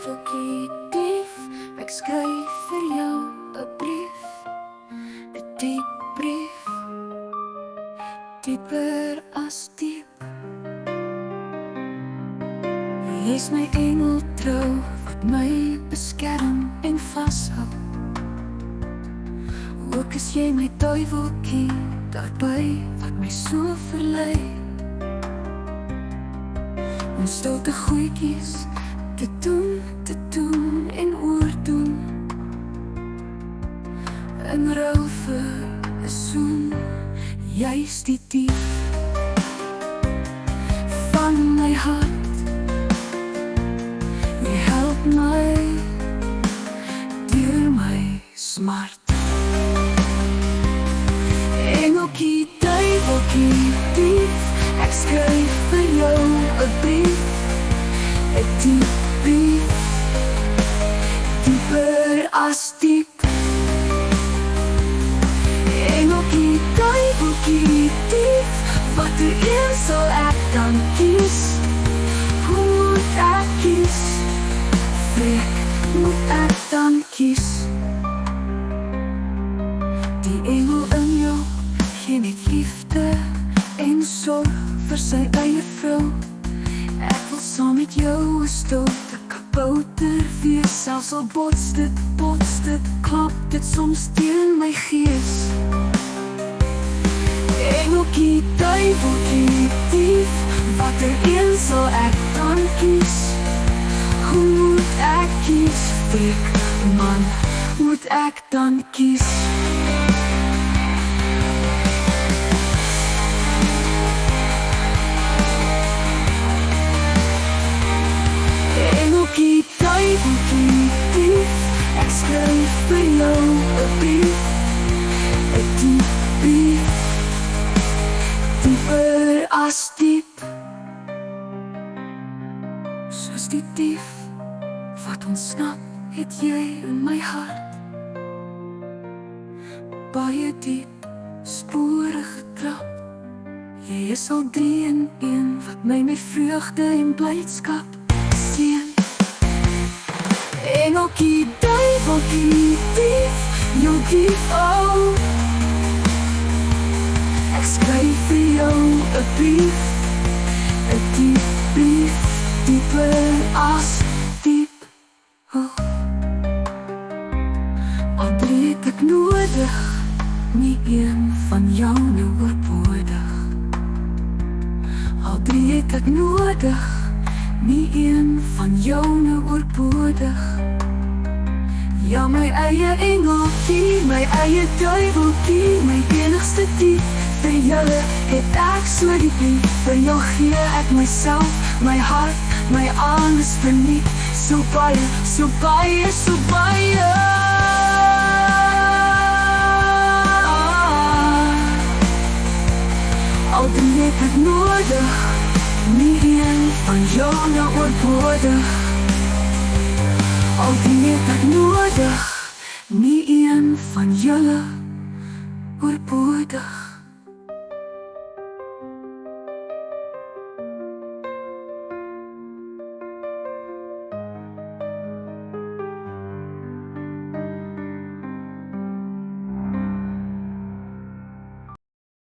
duiveltjie dief, ek skryf vir jou 'n brief, 'n diep brief, dieper as diep. Jy's my engel trou, wat my beskerm en vashou. Ook is jy my duiveltjie, daarby wat my so verlei. Om stoute goedjies te doen en oordoen, in ruil vir 'n soen. Jy's die dief van my hart, jy help my deur my smart. Engeltjie, duiveltjie, dief, ek skryf vir jou 'n brief, 'n diep brief, dieper as diep. Engeltjie, duiveltjie, dief, watter een sal ek dan kies? Hoe moet ek kies? Wie moet ek dan kies? Die engel in jou gee net liefde en sorg vir sy eie vrou. Ek wil saam met jou 'n stoute kabouter wees, selfs al bots dit, klap dit soms teen my gees. Engeltjie, duiveltjie, dief, watter een sal ek dan kies? Hoe moet ek kies? Fik, man, moet ek dan kies? Engeltjie, duiveltjie, dief, ek skryf vir jou 'n brief, 'n diep brief, dieper as diep. Soos die dief wat ontsnap, het jy in my hart baie diep spore getrap. Jy is al 3 in 1 wat my met vreugde en blydskap seën. Engeltjie, duiveltjie, dief, jou dief, oh. Ek skryf vir jou 'n brief, 'n diep brief, dieper as diep, oh. Al 3 het ek nodig, nie een van jou nou oorbodig. Al 3 het ek nodig, nie een van jou nou oorbodig. Ja, my eie engeltjie, my eie duiveltjie, my enigste dief. Vir julle het ek so diep lief, vir jou gee ek myself, my hart, my alles verniet. So baie, so baie, so baie. Al 3 het ek nodig, nie een van jou nou oorbodig. Al 3 het ek nodig, nie een van julle oorbodig.